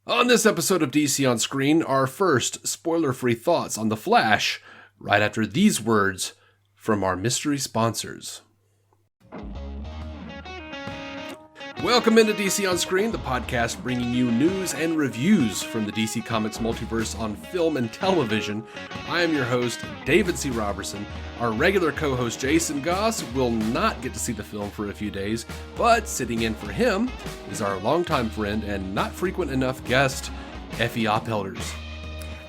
On this episode of DC On Screen, our first spoiler-free thoughts on The Flash, right after these words from our mystery sponsors. Welcome into DC On Screen, the podcast bringing you news and reviews from the DC Comics multiverse on film and television. I am your host, David C. Robertson. Our regular co-host, Jason Goss, will not get to see the film for a few days, but sitting in for him is our longtime friend and not frequent enough guest, Effie Ophelders.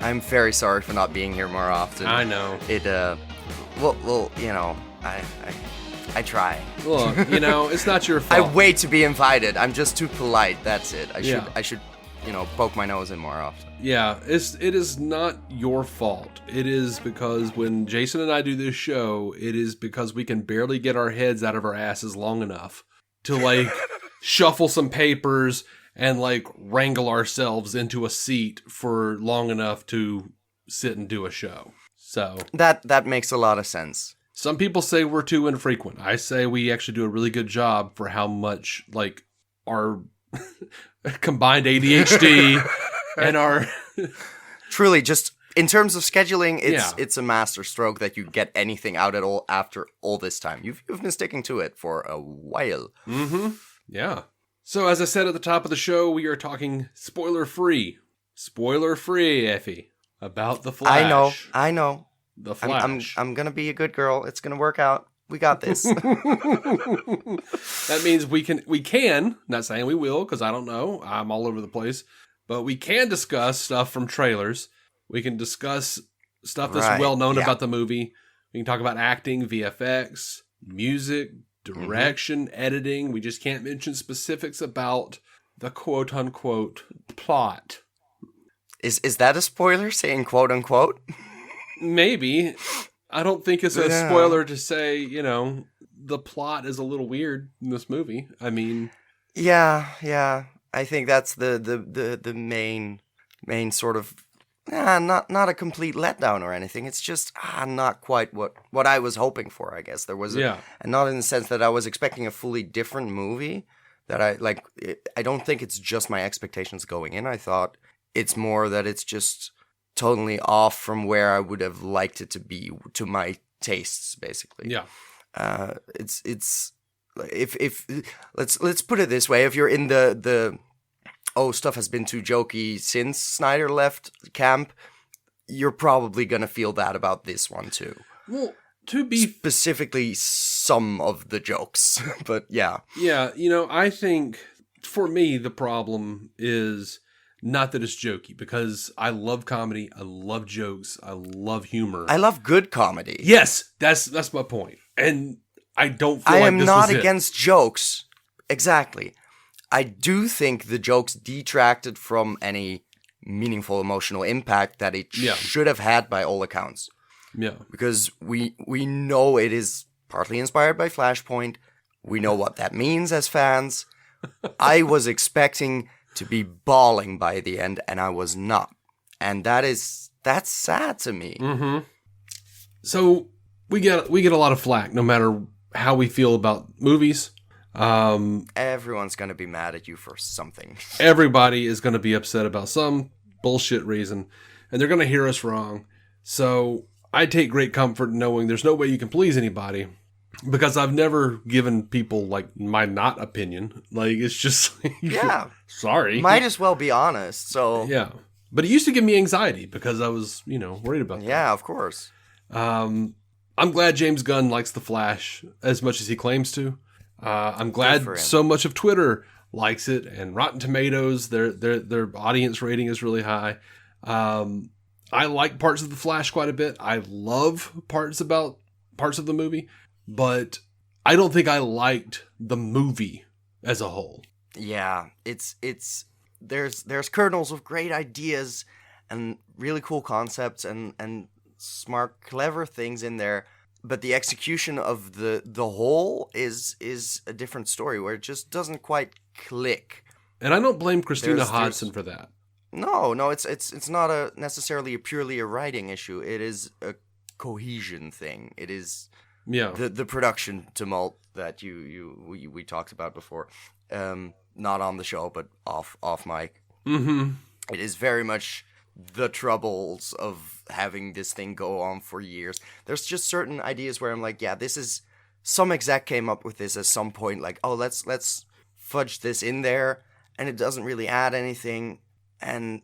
I'm very sorry for not being here more often. I know. I try. Look, it's not your fault. I wait to be invited. I'm just too polite. That's it. I should, poke my nose in more often. Yeah, it is not your fault. It is because when Jason and I do this show, it is because we can barely get our heads out of our asses long enough to shuffle some papers and wrangle ourselves into a seat for long enough to sit and do a show. So that makes a lot of sense. Some people say we're too infrequent. I say we actually do a really good job for how much, our combined ADHD and our... Truly, just in terms of scheduling, it's a master stroke that you get anything out at all after all this time. You've been sticking to it for a while. Mm-hmm. Yeah. So, as I said at the top of the show, we are talking spoiler-free. Spoiler-free, Effie. About The Flash. I know. The Flash. I'm gonna be a good girl. It's gonna work out. We got this. That means we can, not saying we will, because I don't know. I'm all over the place. But we can discuss stuff from trailers. We can discuss stuff that's well known about the movie. We can talk about acting, VFX, music, direction, editing. We just can't mention specifics about the quote unquote plot. Is that a spoiler saying quote unquote? Maybe. I don't think it's a spoiler to say, the plot is a little weird in this movie. I mean... Yeah. I think that's the main sort of... not a complete letdown or anything. It's just not quite what I was hoping for, I guess. There was and not in the sense that I was expecting a fully different movie. That I don't think it's just my expectations going in. I thought it's more that it's just... totally off from where I would have liked it to be, to my tastes, basically. Yeah. It's if let's put it this way: if you're in the stuff has been too jokey since Snyder left camp, you're probably gonna feel that about this one too. Well, to be specifically some of the jokes, but yeah. Yeah, I think for me the problem is. Not that it's jokey, because I love comedy, I love jokes, I love humor. I love good comedy. Yes, that's my point. And I don't feel like this was I am not against jokes. Exactly. I do think the jokes detracted from any meaningful emotional impact that it should have had by all accounts. Yeah. Because we know it is partly inspired by Flashpoint. We know what that means as fans. I was expecting... to be bawling by the end, and I was not. And that's sad to me. Mm-hmm. So we get a lot of flack, no matter how we feel about movies. Everyone's going to be mad at you for something. Everybody is going to be upset about some bullshit reason, and they're going to hear us wrong. So I take great comfort in knowing there's no way you can please anybody. Because I've never given people, my not opinion. It's just... sorry. Might as well be honest, so... Yeah. But it used to give me anxiety because I was, worried about that. Yeah, of course. I'm glad James Gunn likes The Flash as much as he claims to. I'm glad so much of Twitter likes it. And Rotten Tomatoes, their audience rating is really high. I like parts of The Flash quite a bit. I love parts of the movie. But I don't think I liked the movie as a whole. Yeah, there's kernels of great ideas and really cool concepts and smart, clever things in there. But the execution of the whole is a different story where it just doesn't quite click. And I don't blame Christina Hodson for that. No, it's not necessarily purely a writing issue. It is a cohesion thing. It is the production tumult that we talked about before. Not on the show, but off mic. Mm-hmm. It is very much the troubles of having this thing go on for years. There's just certain ideas where I'm like, yeah, this is some exec came up with this at some point, like, oh, let's fudge this in there, and it doesn't really add anything. And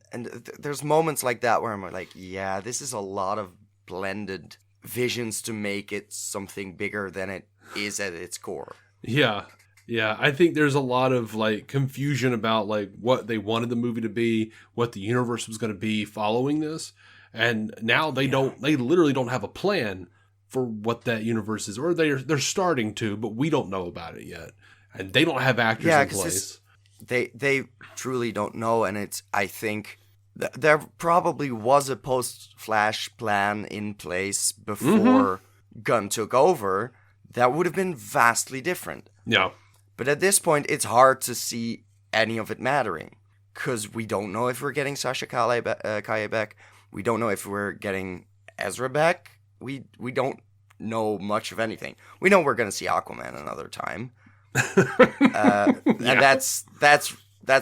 there's moments like that where I'm like, yeah, this is a lot of blended visions to make it something bigger than it is at its core. Yeah. Yeah, I think there's a lot of like confusion about like what they wanted the movie to be, what the universe was going to be following this. And now they literally don't have a plan for what that universe is, or they're starting to, but we don't know about it yet. And they don't have actors in place. They truly don't know, and I think there probably was a post-Flash plan in place before Gunn took over that would have been vastly different. Yeah. But at this point, it's hard to see any of it mattering, because we don't know if we're getting Sasha Calle back. We don't know if we're getting Ezra back. We don't know much of anything. We know we're going to see Aquaman another time. And that's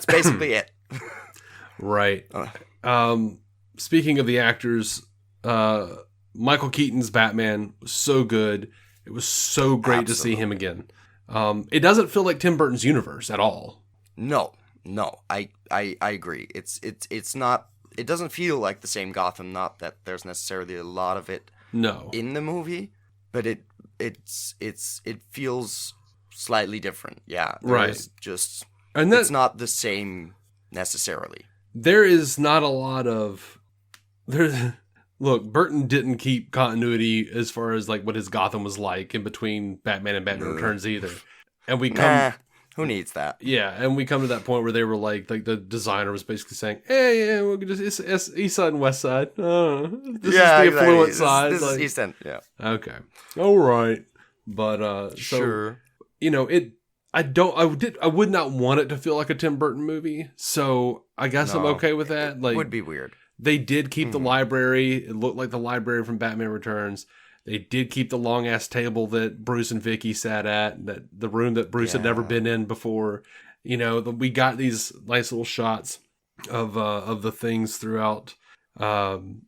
basically it. Right. Speaking of the actors, Michael Keaton's Batman was so good. It was so great to see him again. It doesn't feel like Tim Burton's universe at all. No, I agree. It's not. It doesn't feel like the same Gotham. Not that there's necessarily a lot of it. In the movie, but it feels slightly different. Yeah, right. It's not the same necessarily. There is not a lot of Look, Burton didn't keep continuity as far as like what his Gotham was like in between Batman and Batman Returns either. And we come who needs that? Yeah, and we come to that point where they were like the designer was basically saying, "Hey, yeah, we're just it's East Side and West Side. This is the affluent side. This is East End. Yeah. Okay. All right. But sure. I would not want it to feel like a Tim Burton movie. So I guess I'm okay with that. It would be weird. They did keep the library. It looked like the library from Batman Returns. They did keep the long ass table that Bruce and Vicky sat at, that the room that Bruce had never been in before. You know, we got these nice little shots of the things throughout from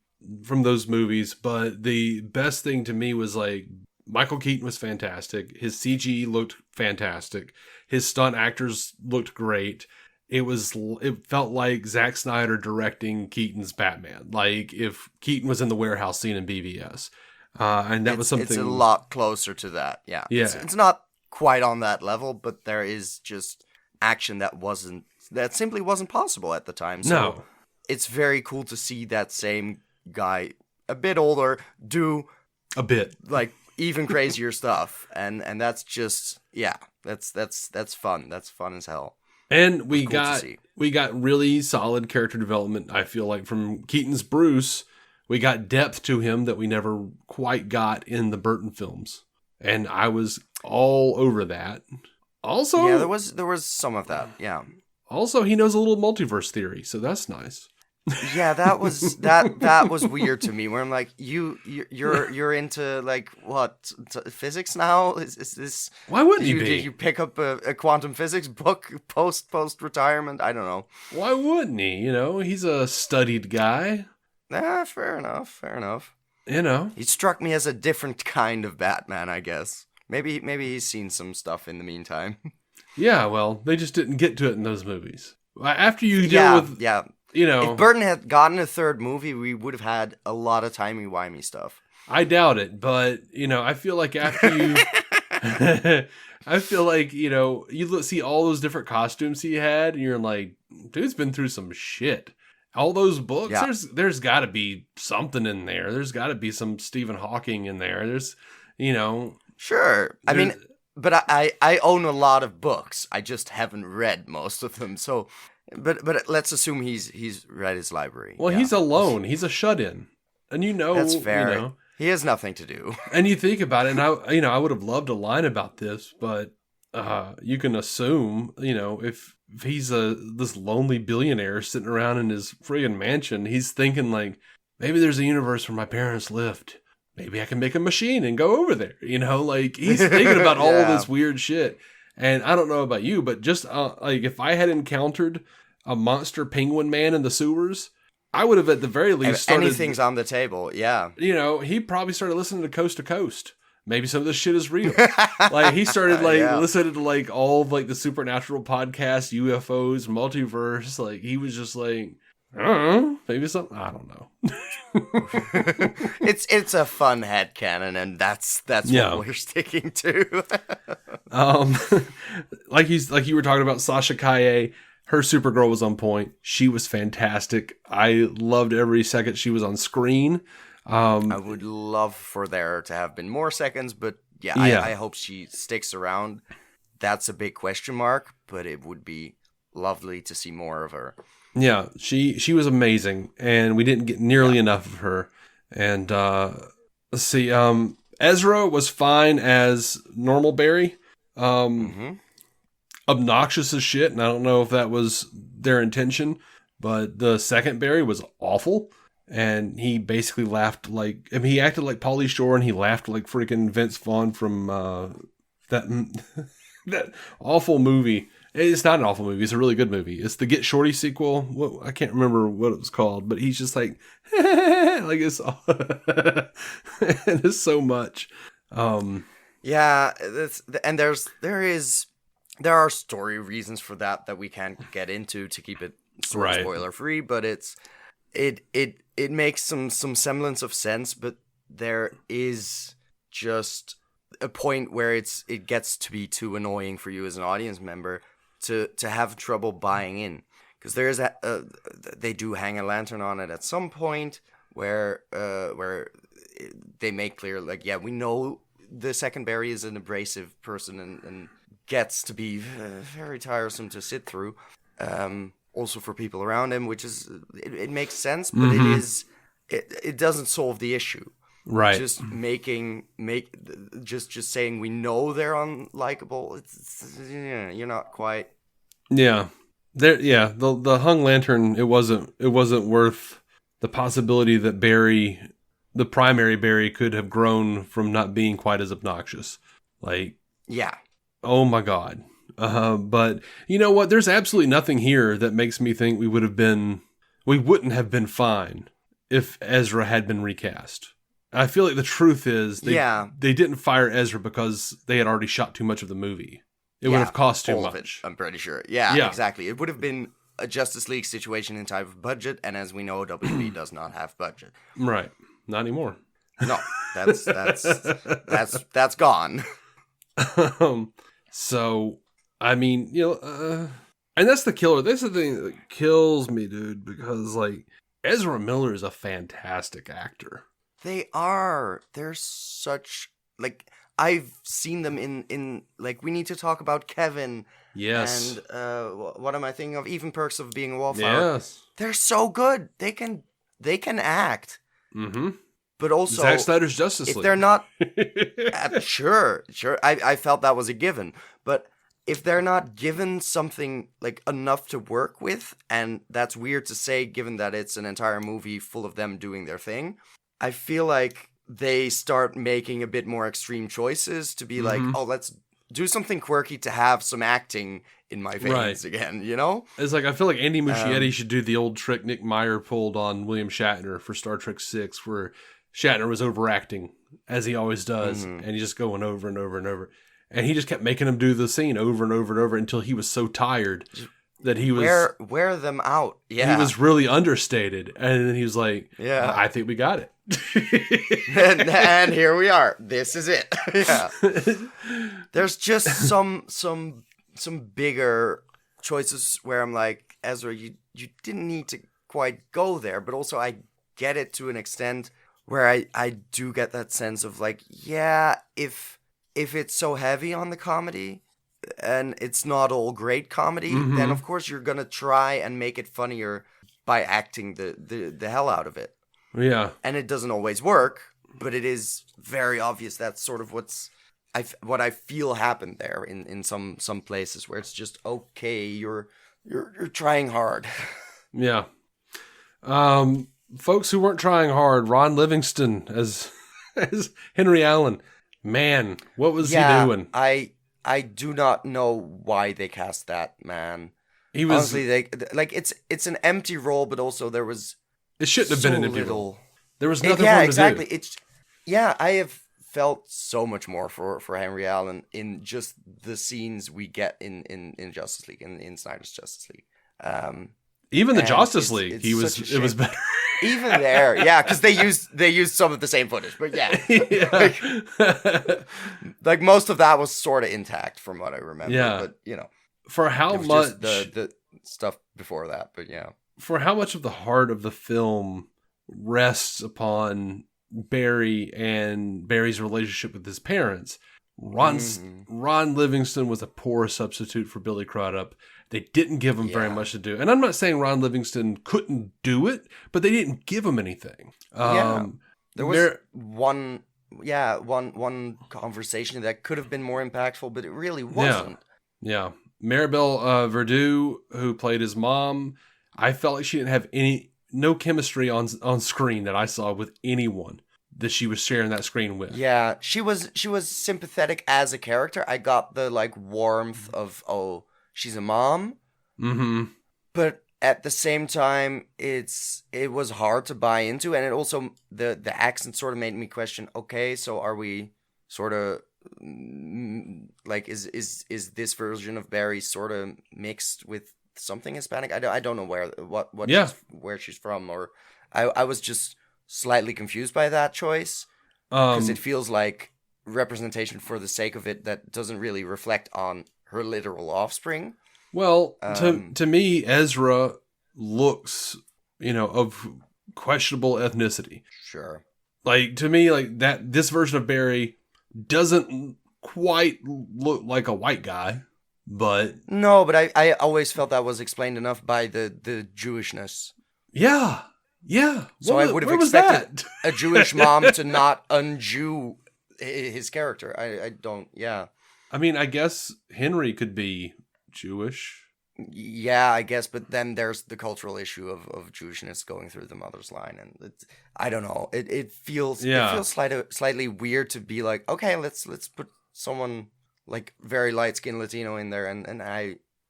those movies. But the best thing to me was like Michael Keaton was fantastic. His CG looked fantastic. His stunt actors looked great. It felt like Zack Snyder directing Keaton's Batman. Like if Keaton was in the warehouse scene in BVS. And that was something... It's a lot closer to that, yeah. It's not quite on that level, but there is just action that simply wasn't possible at the time. So no. It's very cool to see that same guy, a bit older, do... A bit. Like, even crazier stuff. And that's just... Yeah, that's fun. That's fun as hell. And we got really solid character development, I feel like, from Keaton's Bruce. We got depth to him that we never quite got in the Burton films. And I was all over that. Also... Yeah, there was some of that, yeah. Also, he knows a little multiverse theory, so that's nice. Yeah, that was weird to me, where I'm like, you're into like what, physics now? Is this? Why wouldn't you be? Did you pick up a quantum physics book post retirement? I don't know. Why wouldn't he? You know, he's a studied guy. Fair enough. You know, he struck me as a different kind of Batman, I guess. Maybe he's seen some stuff in the meantime. Yeah, well, they just didn't get to it in those movies. After you deal with you know, if Burton had gotten a third movie, we would have had a lot of timey-wimey stuff. I doubt it, but, you know, I feel like after you... I feel like, you know, you see all those different costumes he had, and you're like, dude's been through some shit. All those books, there's got to be something in there. There's got to be some Stephen Hawking in there. There's, you know... Sure. I mean, but I own a lot of books. I just haven't read most of them, so... But let's assume he's read his library. Well, he's alone. He's a shut-in, and you know that's fair. You know, he has nothing to do. And you think about it, and I would have loved a line about this, but you can assume, you know, if he's this lonely billionaire sitting around in his friggin' mansion, he's thinking like, maybe there's a universe where my parents lived. Maybe I can make a machine and go over there. You know, like he's thinking about all this weird shit. And I don't know about you, but just like if I had encountered a monster penguin man in the sewers, I would have at the very least started... Anything's on the table, yeah. You know, he probably started listening to Coast to Coast. Maybe some of this shit is real. Like, he started, like, listening to, like, all of, like, the supernatural podcasts, UFOs, multiverse. Like, he was just like... I don't know. Maybe something. I don't know. It's a fun headcanon, and that's what we're sticking to. Like you were talking about Sasha Kaye, her Supergirl was on point. She was fantastic. I loved every second she was on screen. I would love for there to have been more seconds, but I hope she sticks around. That's a big question mark, but it would be lovely to see more of her. Yeah, she was amazing, and we didn't get nearly enough of her. And let's see, Ezra was fine as normal Barry. Obnoxious as shit, and I don't know if that was their intention, but the second Barry was awful, and he basically laughed like... I mean, he acted like Pauly Shore, and he laughed like freaking Vince Vaughn from that awful movie. It's not an awful movie. It's a really good movie. It's the Get Shorty sequel. I can't remember what it was called, but he's just like, like it's, it's so much. Yeah, and there are story reasons for that we can't get into to keep it sort of spoiler free, but it makes some semblance of sense, but there is just a point where it gets to be too annoying for you as an audience member to have trouble buying in, because there is they do hang a lantern on it at some point where they make clear, like, we know the second Barry is an abrasive person and gets to be very tiresome to sit through, also for people around him, which is it makes sense, but it doesn't solve the issue. Right. Just just saying we know they're unlikable. You're not quite. Yeah. The hung lantern, it wasn't worth the possibility that Barry, the primary Barry, could have grown from not being quite as obnoxious. Like, yeah. Oh my God. But you know what? There's absolutely nothing here that makes me think we wouldn't have been fine if Ezra had been recast. I feel like the truth is they didn't fire Ezra because they had already shot too much of the movie. It would have cost too much. I'm pretty sure. Yeah, exactly. It would have been a Justice League situation in type of budget, and as we know, WB does not have budget. Right. Not anymore. No, that's gone. So, I mean, and that's the killer. That's the thing that kills me, dude, because, like, Ezra Miller is a fantastic actor. They are. They're such, like, I've seen them in like, we need to talk about Kevin. Yes. And what am I thinking of? Even Perks of Being a Wallflower. Yes. They're so good. They can act. Mm-hmm. But also, Zack Snyder's Justice League. If they're not, sure. I felt that was a given. But if they're not given something, like, enough to work with, and that's weird to say given that it's an entire movie full of them doing their thing, I feel like they start making a bit more extreme choices to be like, oh, let's do something quirky to have some acting in my veins again, you know? It's like, I feel like Andy Muschietti should do the old trick Nick Meyer pulled on William Shatner for Star Trek VI, where Shatner was overacting, as he always does, and he's just going over and over and over. And he just kept making him do the scene over and over and over until he was so tired that he was... Wear them out. Yeah. He was really understated. And then he was like, I think we got it. and here we are. This is it. Yeah. There's just some bigger choices where I'm like, Ezra, you didn't need to quite go there, but also I get it to an extent where I do get that sense of, like, if it's so heavy on the comedy and it's not all great comedy, then of course you're gonna try and make it funnier by acting the hell out of it. Yeah. And it doesn't always work, but it is very obvious that's sort of what I feel happened there in some places where it's just, okay, you're trying hard. Yeah. Folks who weren't trying hard, Ron Livingston as Henry Allen. Man, what was he doing? I do not know why they cast that man. He was honestly it's an empty role, but also there was it shouldn't have been an empty role. There was nothing for him to do. I have felt so much more for Henry Allen in just the scenes we get in Justice League, in Snyder's Justice League. Even the Justice League, it was better. Even there, yeah, because they used some of the same footage, but yeah, like most of that was sort of intact from what I remember. Yeah, but you know, for how much the stuff before that, but yeah, for how much of the heart of the film rests upon Barry and Barry's relationship with his parents. Ron Livingston was a poor substitute for Billy Crudup. They didn't give him very much to do. And I'm not saying Ron Livingston couldn't do it, but they didn't give him anything. There was one conversation that could have been more impactful, but it really wasn't. Yeah. Maribel Verdú, who played his mom, I felt like she didn't have no chemistry on screen that I saw with anyone that she was sharing that screen with. Yeah, she was sympathetic as a character. I got the like warmth of, oh, she's a mom. Mm-hmm. But at the same time, it was hard to buy into, and it also the accent sort of made me question. Okay, so are we sort of like is this version of Barry sort of mixed with something Hispanic? I don't know where she's from, or I was just slightly confused by that choice because it feels like representation for the sake of it that doesn't really reflect on her literal offspring. Well, to me, Ezra looks, of questionable ethnicity. Sure. Like, to me, like that, this version of Barry doesn't quite look like a white guy, but... No, but I always felt that was explained enough by the Jewishness. Yeah. Yeah. So I would have expected a Jewish mom to not un-Jew his character. I don't, yeah. I mean, I guess Henry could be Jewish. Yeah, I guess, but then there's the cultural issue of Jewishness going through the mother's line, and I don't know. It feels slightly weird to be like, okay, let's put someone like very light skinned Latino in there, and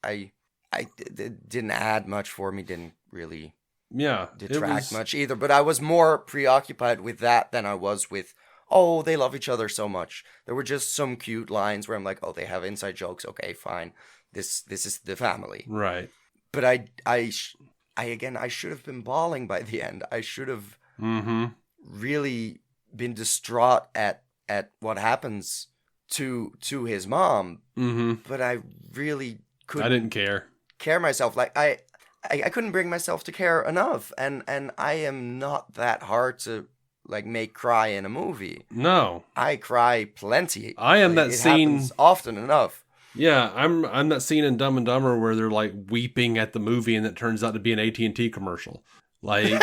it didn't add much for me. Didn't really detract much either. But I was more preoccupied with that than I was with, oh, they love each other so much. There were just some cute lines where I'm like, oh, they have inside jokes. Okay, fine. This is the family. Right. But I should have been bawling by the end. I should have really been distraught at what happens to his mom. Mm-hmm. But I really couldn't. I didn't care myself. Like I couldn't bring myself to care enough. And I am not that hard to like make cry in a movie. No. I cry plenty. I am that scene happens often enough. Yeah, I'm that scene in Dumb and Dumber where they're like weeping at the movie and it turns out to be an AT&T commercial. Like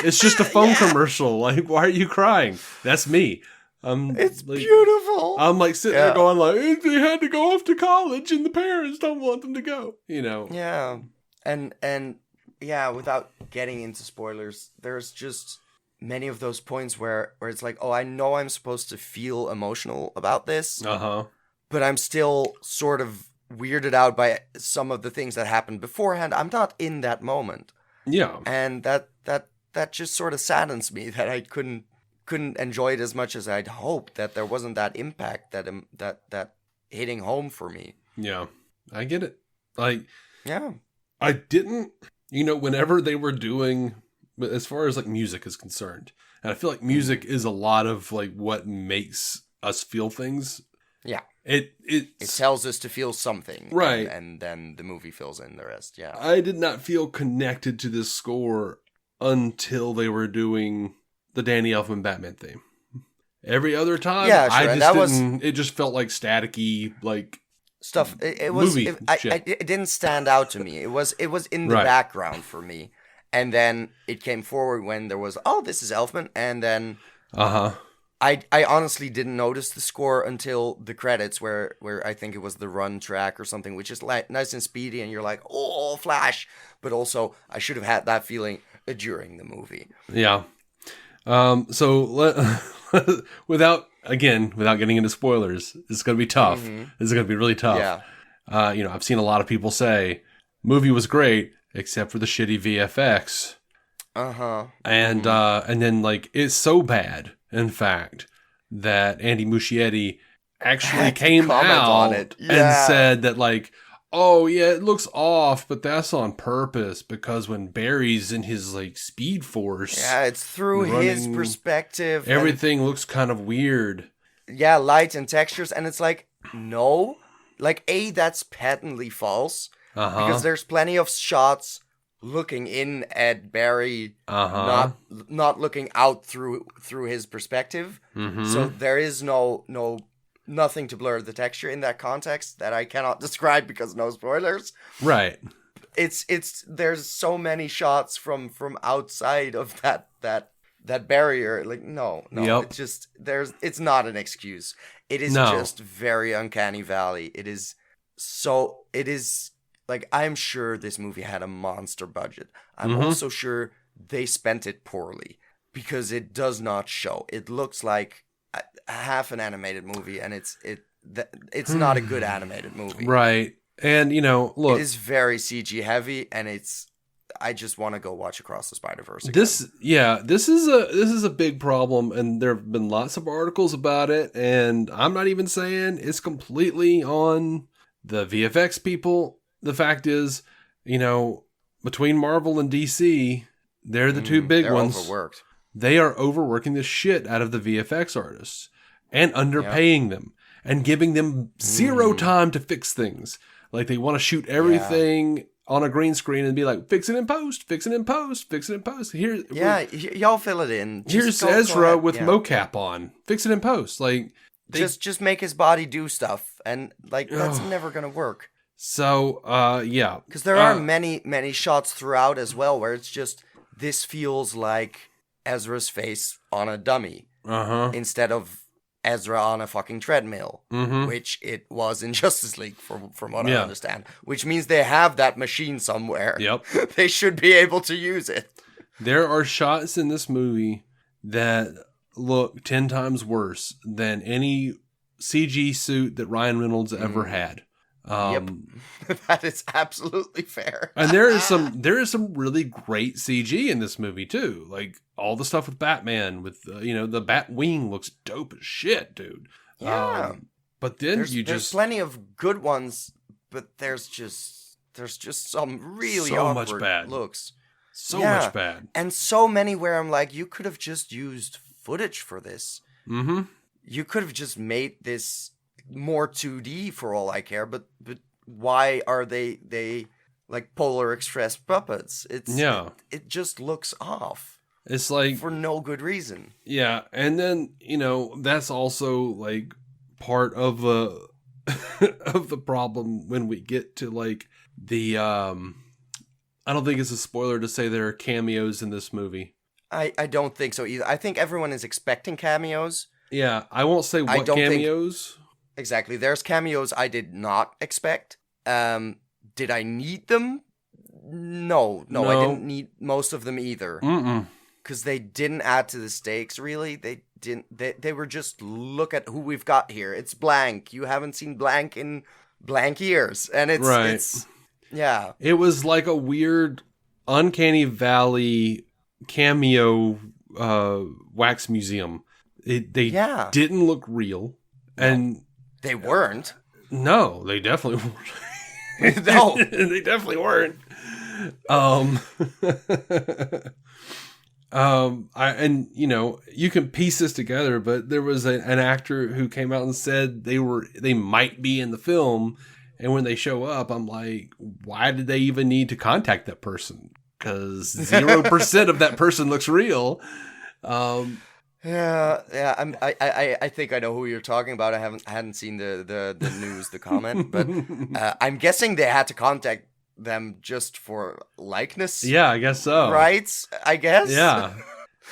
it's just a phone commercial. Like, why are you crying? That's me. It's like, beautiful. I'm like sitting there going like, they had to go off to college and the parents don't want them to go. Yeah, and yeah, without getting into spoilers, there's just many of those points where it's like, oh, I know I'm supposed to feel emotional about this. But I'm still sort of weirded out by some of the things that happened beforehand. I'm not in that moment. Yeah. And that just sort of saddens me that I couldn't enjoy it as much as I'd hoped, that there wasn't that impact that hitting home for me. Yeah. I get it. Like, yeah. I didn't, whenever they were doing, as far as like music is concerned, and I feel like music is a lot of like what makes us feel things. Yeah. It tells us to feel something. Right. And then the movie fills in the rest. Yeah. I did not feel connected to this score until they were doing the Danny Elfman Batman theme. Every other time, it just felt like staticky, like stuff. It was, it didn't stand out to me. It was in the background for me. And then it came forward when there was, oh, this is Elfman. And then, I honestly didn't notice the score until the credits where I think it was the run track or something, which is like nice and speedy, and you're like, oh, Flash. But also, I should have had that feeling during the movie. Yeah. So without getting into spoilers, it's going to be tough. Mm-hmm. This is going to be really tough. Yeah. I've seen a lot of people say, movie was great, except for the shitty VFX. And then like it's so bad, in fact, that Andy Muschietti actually came out and said that like, oh yeah, it looks off, but that's on purpose because when Barry's in his like Speed Force, it's through his perspective. Everything looks kind of weird. Yeah, light and textures, and it's like, no, like that's patently false because there's plenty of shots looking in at Barry, not looking out through his perspective. So there is nothing to blur the texture in that context that I cannot describe because no spoilers. Right. There's so many shots from outside of that barrier. Like no, it's not an excuse. It is just very uncanny valley. It is like, I'm sure this movie had a monster budget. I'm also sure they spent it poorly because it does not show. It looks like half an animated movie, and it's not a good animated movie. Right. And, look. It is very CG heavy, and I just want to go watch Across the Spider-Verse again. This is a big problem, and there have been lots of articles about it, and I'm not even saying it's completely on the VFX people. The fact is, between Marvel and DC, they're the two big ones. Overworked. They are overworking the shit out of the VFX artists and underpaying them and giving them zero time to fix things. Like, they want to shoot everything on a green screen and be like, fix it in post, fix it in post, fix it in post. Y'all fill it in. Here's Ezra with mocap on. Fix it in post. Like, just make his body do stuff, and like that's never gonna work. So, because there are many shots throughout as well where it's just, this feels like Ezra's face on a dummy instead of Ezra on a fucking treadmill, which it was in Justice League, from what I understand. Which means they have that machine somewhere. Yep. They should be able to use it. There are shots in this movie that look 10 times worse than any CG suit that Ryan Reynolds ever had. That is absolutely fair. And there is some really great CG in this movie too. Like all the stuff with Batman, with the Bat Wing looks dope as shit, dude. Yeah. But then there's plenty of good ones, but there's just some really awkward much bad looks. So much bad, and so many where I'm like, you could have just used footage for this. You could have just made this more 2D for all I care, but why are they like Polar Express puppets? It just looks off. It's like for no good reason. Yeah, and then that's also like part of of the problem when we get to like the I don't think it's a spoiler to say there are cameos in this movie. I don't think so either. I think everyone is expecting cameos. Yeah, I won't say what cameos. Exactly. There's cameos I did not expect. Did I need them? No, I didn't need most of them either. Because they didn't add to the stakes, really. They didn't. They were just, look at who we've got here. It's blank. You haven't seen blank in blank years. And it's yeah. It was like a weird Uncanny Valley cameo wax museum. They didn't look real. And they weren't. No, they definitely weren't. No, they definitely weren't. You can piece this together, but there was an actor who came out and said they might be in the film, and when they show up, I'm like, why did they even need to contact that person? Because 0% of that person looks real. Yeah. I think I know who you're talking about. I hadn't seen the news, the comment, but I'm guessing they had to contact them just for likeness. Yeah, I guess so. Right? I guess. Yeah.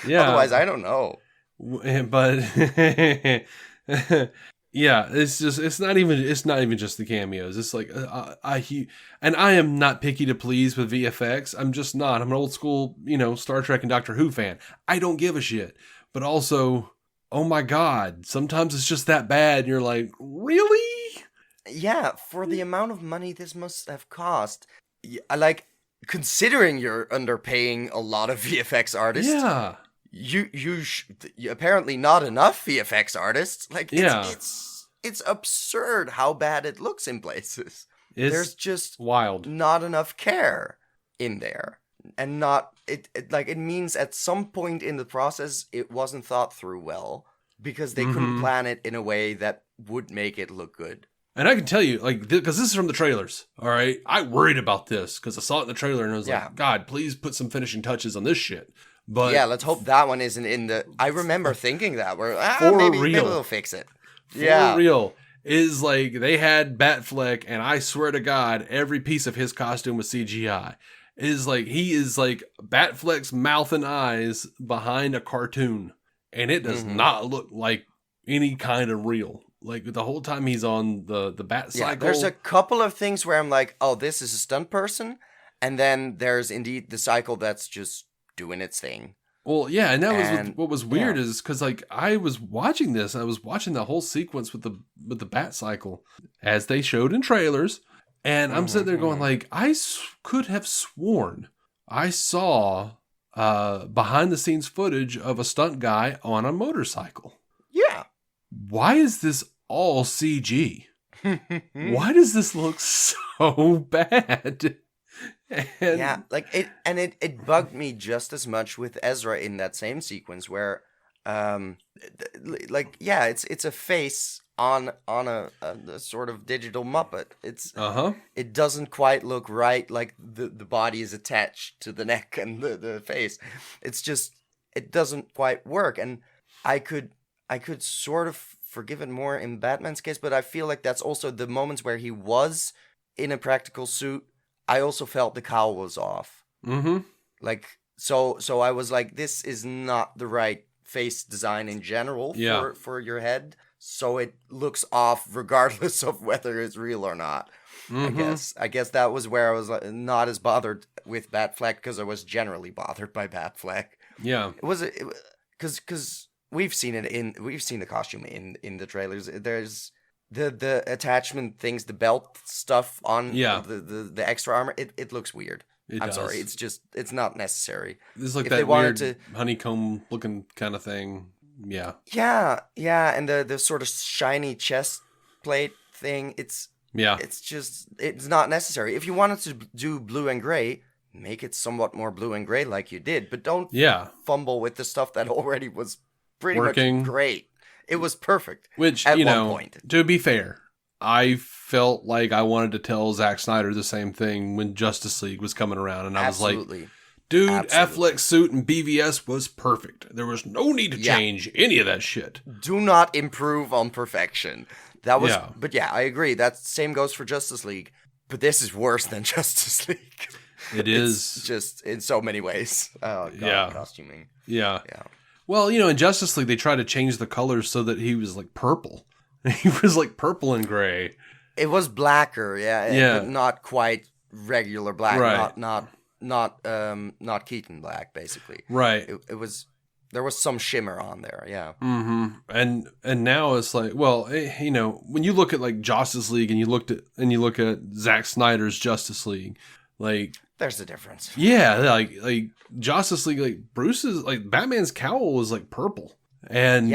Otherwise, I don't know. But yeah, it's not even just the cameos. It's like and I am not picky to please with VFX. I'm just not. I'm an old school, Star Trek and Doctor Who fan. I don't give a shit. But also, oh my God, sometimes it's just that bad. And you're like, really? Yeah, for the amount of money this must have cost, I like, considering you're underpaying a lot of VFX artists. Yeah. You apparently not enough VFX artists. Like, it's absurd how bad it looks in places. There's just wild. Not enough care in there. And it means at some point in the process, it wasn't thought through well, because they couldn't plan it in a way that would make it look good. And I can tell you, like, because this is from the trailers, all right? I worried about this because I saw it in the trailer and I was like, God, please put some finishing touches on this shit. But yeah, let's hope that one isn't in the... I remember thinking that, where maybe they'll fix it. For real. Is like, they had Batfleck, and I swear to God, every piece of his costume was CGI. Is like, he is like Batfleck's mouth and eyes behind a cartoon. And it does not look like any kind of real. Like, the whole time he's on the bat cycle. Yeah, there's a couple of things where I'm like, oh, this is a stunt person. And then there's indeed the cycle that's just doing its thing. Well, yeah, and that was what was weird is because, like, I was watching this, and I was watching the whole sequence with the bat cycle, as they showed in trailers, and I'm sitting there going, like, I could have sworn I saw behind-the-scenes footage of a stunt guy on a motorcycle. Yeah. Why is this all CG? Why does this look so bad? Yeah, like it bugged me just as much with Ezra in that same sequence where, it's a face on a sort of digital Muppet. It doesn't quite look right. Like the body is attached to the neck and the face. It's just, it doesn't quite work. And I could sort of forgive it more in Batman's case, but I feel like that's also the moments where he was in a practical suit. I also felt the cowl was off. Like, so I was like, this is not the right face design in general for your head. So it looks off regardless of whether it's real or not. I guess that was where I was not as bothered with Batfleck, because I was generally bothered by Batfleck. Yeah. It was because we've seen the costume in the trailers. There's the attachment things, the belt stuff on the extra armor. It looks weird. I'm sorry. It's not necessary. It's like that weird honeycomb looking kind of thing. Yeah. Yeah. And the sort of shiny chest plate thing. It's not necessary. If you wanted to do blue and gray, make it somewhat more blue and gray like you did, but don't fumble with the stuff that already was pretty much great. It was perfect. Which, at one point. To be fair, I felt like I wanted to tell Zack Snyder the same thing when Justice League was coming around. And I was like, dude, Affleck's suit and BVS was perfect. There was no need to change any of that shit. Do not improve on perfection. That was, but yeah, I agree. That same goes for Justice League. But this is worse than Justice League. It's just in so many ways. Oh, God, costuming. Yeah. Well, in Justice League, they tried to change the colors so that he was like purple. He was like purple and gray. It was blacker, but not quite regular black. Right. Not Keaton black, basically. Right. It was. There was some shimmer on there, yeah. And now it's like, well, when you look at like Justice League and you look at Zack Snyder's Justice League, like there's a difference. Yeah, like Justice League, like Bruce's, like Batman's cowl was like purple, and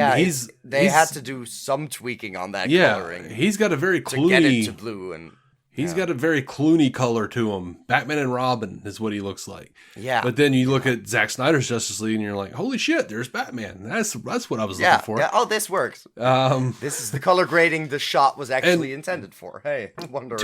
they had to do some tweaking on that coloring. He's got a very Clooney, to get it to blue, and he's got a very Clooney color to him. Batman and Robin is what he looks like. Yeah, but then you look at Zack Snyder's Justice League, and you're like, holy shit, there's Batman. That's what I was looking for. Yeah. Oh, this works. This is the color grading the shot was actually intended for. Hey, wonder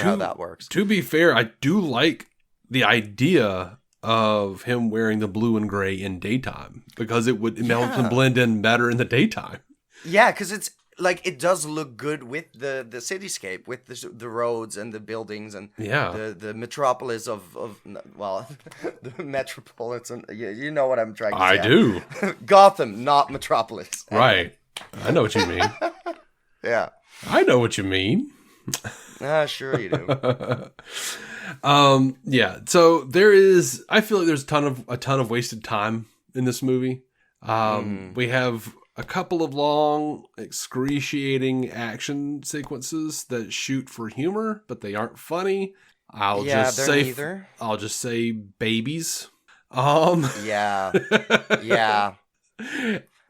how that works. To be fair, I do like the idea of him wearing the blue and gray in daytime, because it helps him blend in better in the daytime. Yeah, because it's like, it does look good with the cityscape, with the roads and the buildings and the metropolis of the metropolitan. You know what I'm trying to say. I do. Gotham, not Metropolis. Right. I know what you mean. Yeah. I know what you mean. Sure you do. So I feel like there's a ton of wasted time in this movie. We have a couple of long, excruciating action sequences that shoot for humor, but they aren't funny. I'll just say babies. Yeah. Yeah.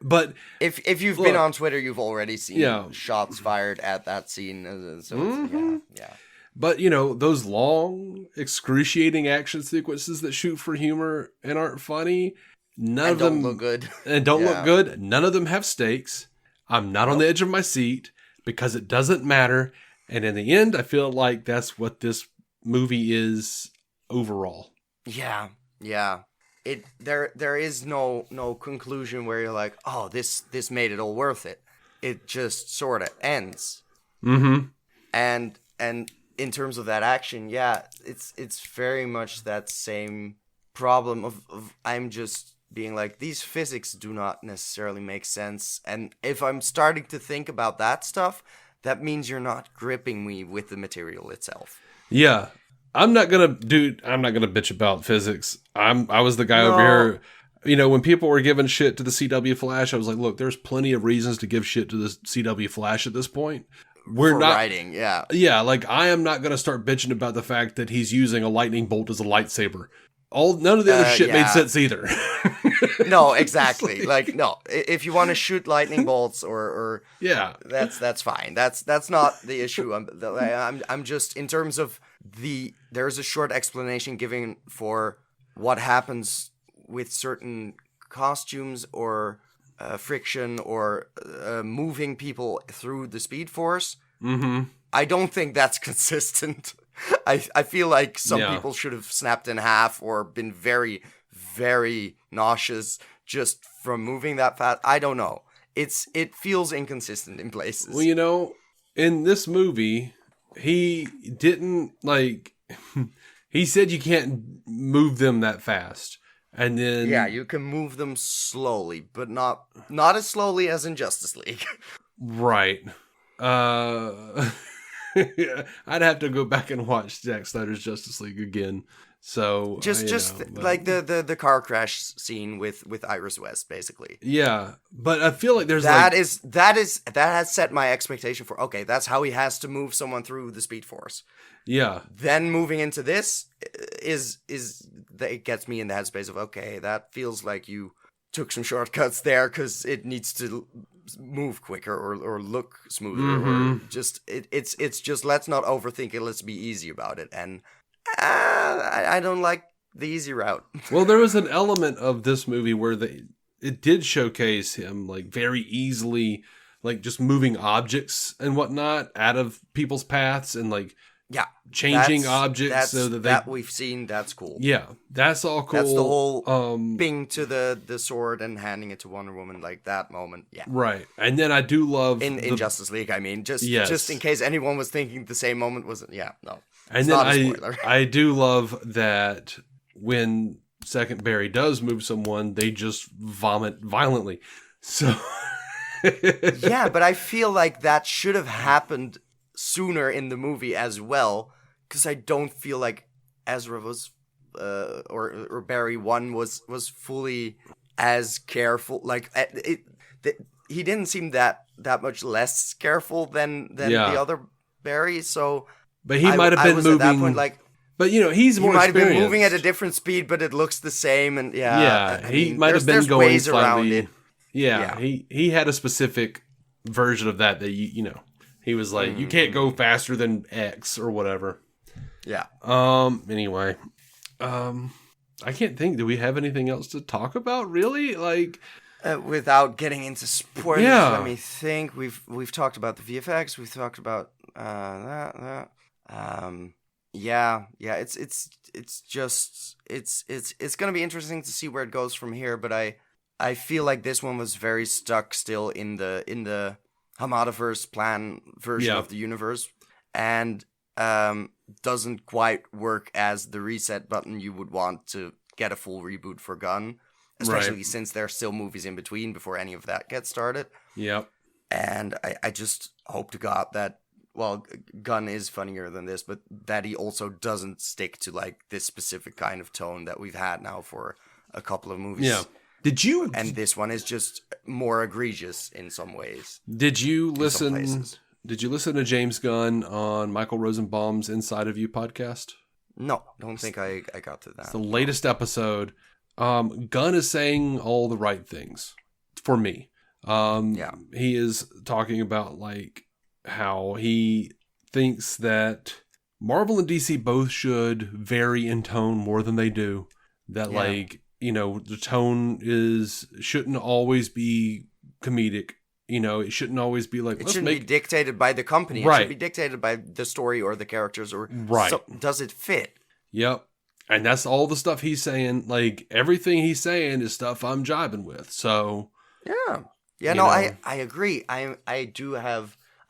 But if you've been on Twitter, you've already seen shots fired at that scene. So yeah. But, those long, excruciating action sequences that shoot for humor and aren't funny, none of them don't look good. And don't look good. None of them have stakes. I'm not on the edge of my seat because it doesn't matter. And in the end, I feel like that's what this movie is overall. Yeah. Yeah. There is no conclusion where you're like, oh, this made it all worth it. It just sort of ends. Mm-hmm. And in terms of that action, it's very much that same problem of I'm just being like, these physics do not necessarily make sense. And if I'm starting to think about that stuff, that means you're not gripping me with the material itself. Yeah. I'm not gonna bitch about physics. I was the guy over here. When people were giving shit to the CW Flash, I was like, look, there's plenty of reasons to give shit to the CW Flash at this point. We're not writing, yeah. Yeah, like I am not gonna start bitching about the fact that he's using a lightning bolt as a lightsaber. None of the other shit made sense either. No, exactly. Like, no. If you want to shoot lightning bolts or that's fine. That's not the issue. I'm just in terms of there's a short explanation given for what happens with certain costumes or friction or moving people through the Speed Force. Mm-hmm. I don't think that's consistent. I feel like some people should have snapped in half or been very, very nauseous just from moving that fast. I don't know. It feels inconsistent in places. Well, in this movie, he didn't he said you can't move them that fast. And then you can move them slowly, but not as slowly as in Justice League. Right. I'd have to go back and watch Zack Snyder's Justice League again. So like the car crash scene with Iris West, basically. Yeah, but I feel like there's that has set my expectation for that's how he has to move someone through the Speed Force. Yeah. Then moving into this it gets me in the headspace of that feels like you took some shortcuts there because it needs to move quicker or look smoother. Mm-hmm. Or just it's just let's not overthink it. Let's be easy about it. And I don't like the easy route. Well, there was an element of this movie where it did showcase him very easily, just moving objects and whatnot out of people's paths and changing objects so that we've seen. That's cool. Yeah, that's all cool. That's the whole bing to the sword and handing it to Wonder Woman, that moment. Yeah, right. And then I do love in Justice League. I mean, just in case anyone was thinking the same moment wasn't. Yeah, no. And then I do love that when Second Barry does move someone, they just vomit violently. So yeah, but I feel like that should have happened sooner in the movie as well, because I don't feel like Ezra was or Barry 1 was fully as careful. He didn't seem that much less careful than the other Barry. So, but he might have been moving at that point, but he's more. He might have been moving at a different speed, but it looks the same. And he might have been going ways slightly around it. Yeah, he had a specific version of that he was like, you can't go faster than X or whatever. Yeah. Anyway, I can't think. Do we have anything else to talk about? Really? Without getting into spoilers, let me think. We've talked about the VFX. We've talked about that. It's gonna be interesting to see where it goes from here. But I feel like this one was very stuck still in the Hamadaverse plan version of the universe, and doesn't quite work as the reset button you would want to get a full reboot for Gunn, especially since there are still movies in between before any of that gets started. Yep. And I just hope to God that, well, Gunn is funnier than this, but that he also doesn't stick to this specific kind of tone that we've had now for a couple of movies. Yeah. And this one is just more egregious in some ways. Did you listen to James Gunn on Michael Rosenbaum's Inside of You podcast? No, don't think I got to that. It's the latest episode. Gunn is saying all the right things for me. He is talking about like how he thinks that Marvel and DC both should vary in tone more than they do. That like, you know, the tone shouldn't always be comedic. You know, it shouldn't always be like, it shouldn't be dictated by the company. It should be dictated by the story or the characters or does it fit? Yep. And that's all the stuff he's saying. Like, everything he's saying is stuff I'm jiving with. So, yeah, no, I agree. I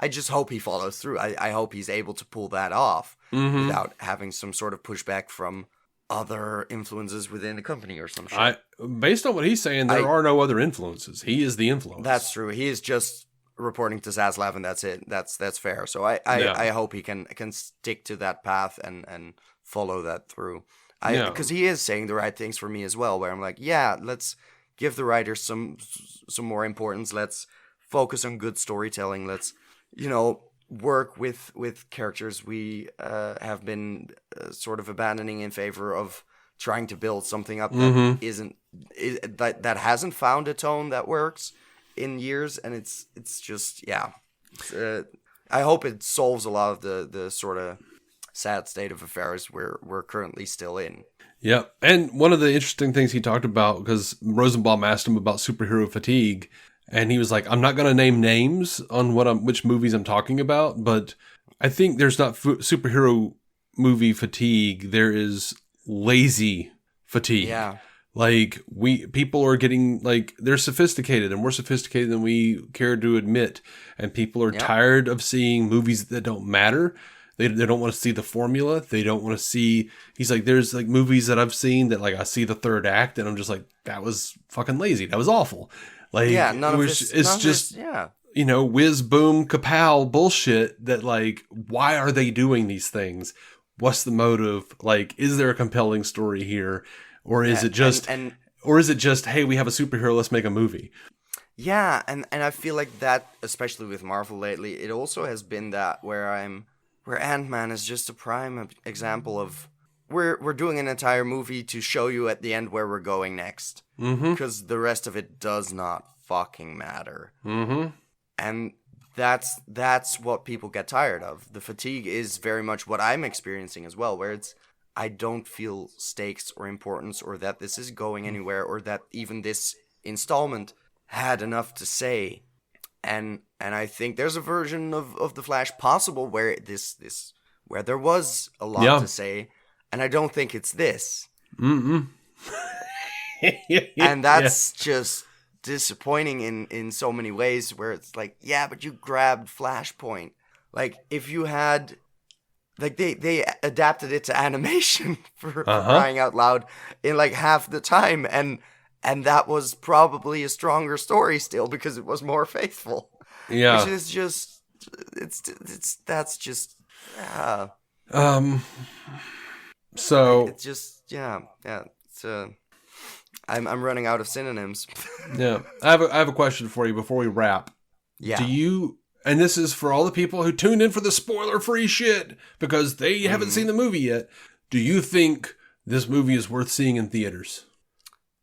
just hope he follows through. I hope he's able to pull that off without having some sort of pushback from other influences within the company or some shit. Based on what he's saying, there are no other influences. He is the influence. That's true. He is just reporting to Zaslav, and that's it. That's fair. So I hope he can stick to that path and follow that through. Because he is saying the right things for me as well, where I'm like, yeah, let's give the writers some more importance. Let's focus on good storytelling. Let's, you know, work with characters we have been sort of abandoning in favor of trying to build something up that that hasn't found a tone that works in years, and it's just I hope it solves a lot of the sort of sad state of affairs we're currently still in. Yeah, and one of the interesting things he talked about, because Rosenbaum asked him about superhero fatigue. And he was like, I'm not going to name names on which movies I'm talking about, but I think there's not superhero movie fatigue. There is lazy fatigue. Yeah. Like, people are getting, like, they're sophisticated and more sophisticated than we care to admit. And people are tired of seeing movies that don't matter. They don't want to see the formula. They don't want to see, he's like, there's like movies that I've seen that like I see the third act and I'm just like, that was fucking lazy. That was awful. Like, it's just, you know, whiz, boom, kapow bullshit that, like, why are they doing these things? What's the motive? Like, is there a compelling story here? Or is it just, hey, we have a superhero, let's make a movie? Yeah, and I feel like that, especially with Marvel lately, it also has been that where Ant-Man is just a prime example of, we're doing an entire movie to show you at the end where we're going next. Because the rest of it does not fucking matter. And that's what people get tired of. The fatigue is very much what I'm experiencing as well, where it's, I don't feel stakes or importance or that this is going anywhere or that even this installment had enough to say. And I think there's a version of The Flash possible where where there was a lot to say. And I don't think it's this. And that's just disappointing in so many ways where it's like, yeah, but you grabbed Flashpoint. Like, if you had... Like, they adapted it to animation for crying out loud in, like, half the time. And that was probably a stronger story still because it was more faithful. Yeah. Which is just... That's just... So it's just it's I'm running out of synonyms. Yeah, I have a question for you before we wrap. Yeah. Do you? And this is for all the people who tuned in for the spoiler-free shit because they haven't seen the movie yet. Do you think this movie is worth seeing in theaters?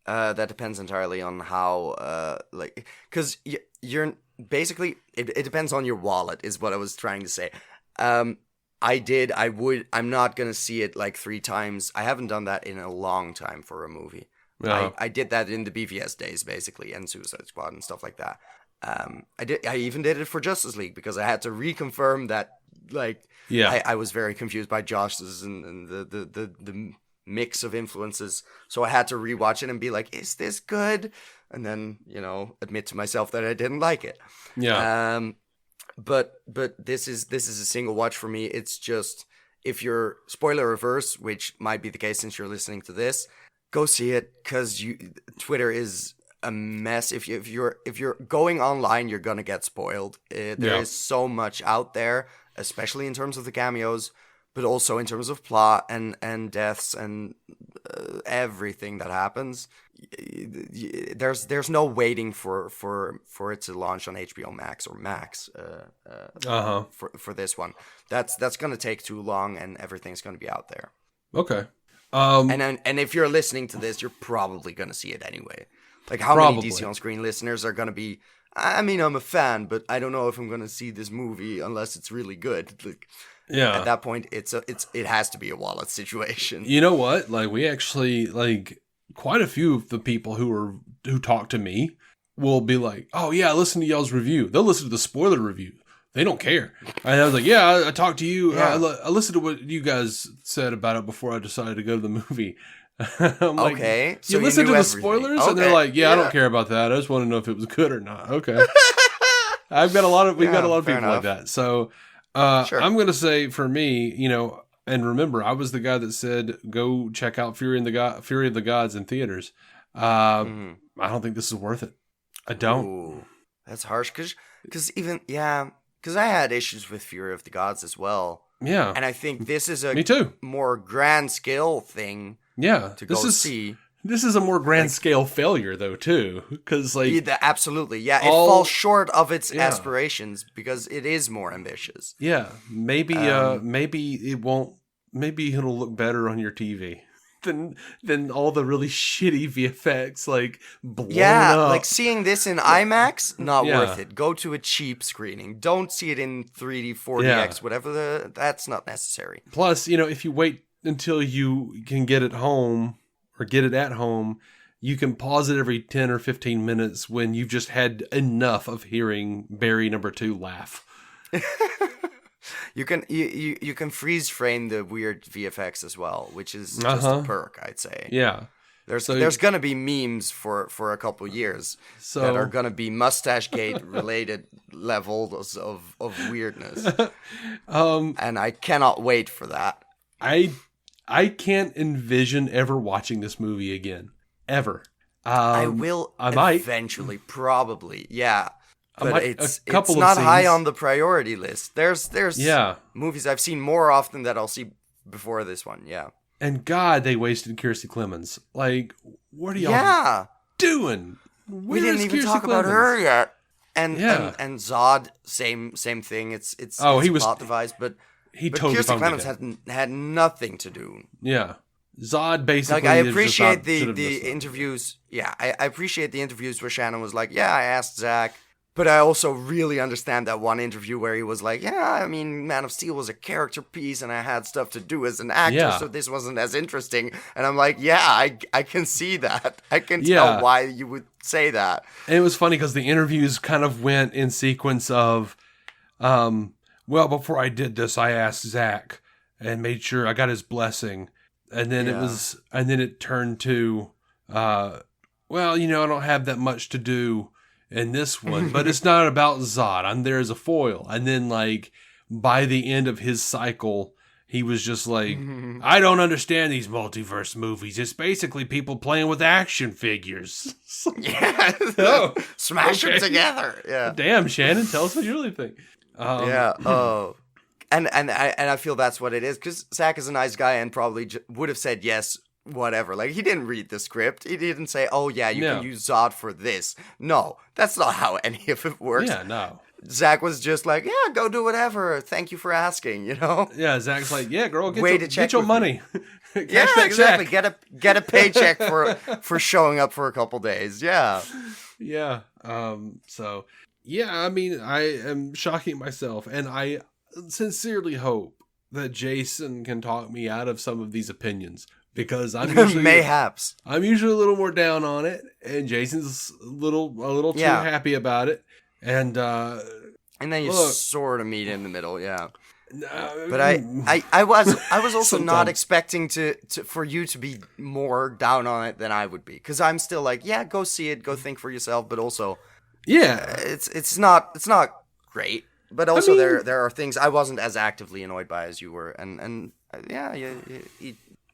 That depends entirely on how because you're basically it depends on your wallet is what I was trying to say. I'm not going to see it like 3 times. I haven't done that in a long time for a movie. No. I did that in the BVS days, basically, and Suicide Squad and stuff like that. I even did it for Justice League because I had to reconfirm that, like, I was very confused by Josh's and the mix of influences. So I had to rewatch it and be like, is this good? And then, admit to myself that I didn't like it. Yeah. But this is a single watch for me. It's just, if you're spoiler averse, which might be the case since you're listening to this, go see it because Twitter is a mess. If you're going online, you're gonna get spoiled. There is so much out there, especially in terms of the cameos, but also in terms of plot and deaths and everything that happens. There's no waiting for it to launch on HBO Max or Max for this one. That's gonna take too long, and everything's gonna be out there. Okay. And if you're listening to this, you're probably going to see it anyway. Like, how many DC On Screen listeners are going to be, I mean, I'm a fan, but I don't know if I'm going to see this movie unless it's really good. Like, yeah. At that point, it has to be a wallet situation. You know what? Like, we actually, like, quite a few of the people who talk to me will be like, oh, yeah, listen to y'all's review. They'll listen to the spoiler review. They don't care. And I was like, yeah, I talked to you. Yeah. I listened to what you guys said about it before I decided to go to the movie. I'm like, okay. So you listen to the spoilers? Okay. And they're like, yeah, I don't care about that. I just want to know if it was good or not. Okay. We've got a lot of people like that. So sure. I'm going to say for me, you know, and remember, I was the guy that said, go check out Fury of the Gods in theaters. I don't think this is worth it. I don't. Ooh, that's harsh. Because I had issues with Fury of the Gods as well. Yeah. And I think this is Me too. more grand scale thing. Yeah. To go see. This is a more grand scale failure though too, because like absolutely, yeah, it falls short of its aspirations because it is more ambitious. Yeah, maybe it won't. Maybe it'll look better on your TV than all the really shitty VFX like blown up. Like seeing this in IMAX, not worth it. Go to a cheap screening. Don't see it in 3D, 4DX, whatever. That's not necessary. Plus, you know, if you wait until you can get it home or get it at home, you can pause it every 10 or 15 minutes when you've just had enough of hearing Barry number 2 laugh. You can freeze frame the weird VFX as well, which is just a perk, I'd say. Yeah. There's gonna be memes for a couple years that are gonna be Mustache Gate related levels of weirdness. And I cannot wait for that. I can't envision ever watching this movie again. Ever. I will eventually, probably. Yeah. But it's not high on the priority list. There's movies I've seen more often that I'll see before this one. Yeah. And God, they wasted Kiersey Clemons. Like, what are y'all doing? We didn't even talk about her yet. And Zod, same thing. It's he was plot device, but Kiersey Clemons had nothing to do. Yeah. Zod basically. Like, I appreciate the interviews. Yeah, I appreciate the interviews where Shannon was like, "Yeah, I asked Zach." But I also really understand that one interview where he was like, yeah, I mean, Man of Steel was a character piece and I had stuff to do as an actor, so this wasn't as interesting. And I'm like, yeah, I can see that. I can tell why you would say that. And it was funny because the interviews kind of went in sequence of, well, before I did this, I asked Zach and made sure I got his blessing. And then it turned to, well, you know, I don't have that much to do in this one, but it's not about Zod. I'm there as a foil. And then, like, by the end of his cycle, he was just like, I don't understand these multiverse movies. It's basically people playing with action figures. Smash them together. Yeah. Damn, Shannon, tell us what you really think. And I feel that's what it is, because Zach is a nice guy and probably would have said yes. Whatever. Like, he didn't read the script. He didn't say, oh, yeah, you can use Zod for this. No, that's not how any of it works. Yeah, no. Zach was just like, yeah, go do whatever. Thank you for asking, you know? Yeah, Zach's like, yeah, girl, get your money. Yeah, exactly. Get a paycheck for showing up for a couple days. Yeah. Yeah. So, yeah, I mean, I am shocking myself, and I sincerely hope that Jason can talk me out of some of these opinions. Because I'm usually mayhaps I'm usually a little more down on it, and Jason's a little too happy about it, and then you sort of meet in the middle, But I was also not expecting for you to be more down on it than I would be, because I'm still like, yeah, go see it, go think for yourself, but also, it's not great, but also there are things I wasn't as actively annoyed by as you were, and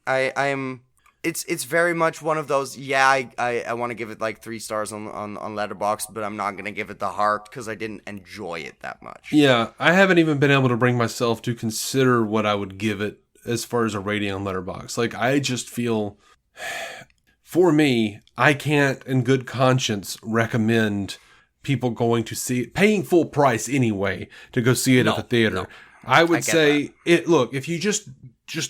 I am. It's very much one of those. Yeah, I want to give it like 3 stars on Letterboxd, but I'm not gonna give it the heart because I didn't enjoy it that much. Yeah, I haven't even been able to bring myself to consider what I would give it as far as a rating on Letterboxd. Like, I just feel, for me, I can't in good conscience recommend people going to see it, paying full price anyway to go see it at the theater. I would say it. Look, if you just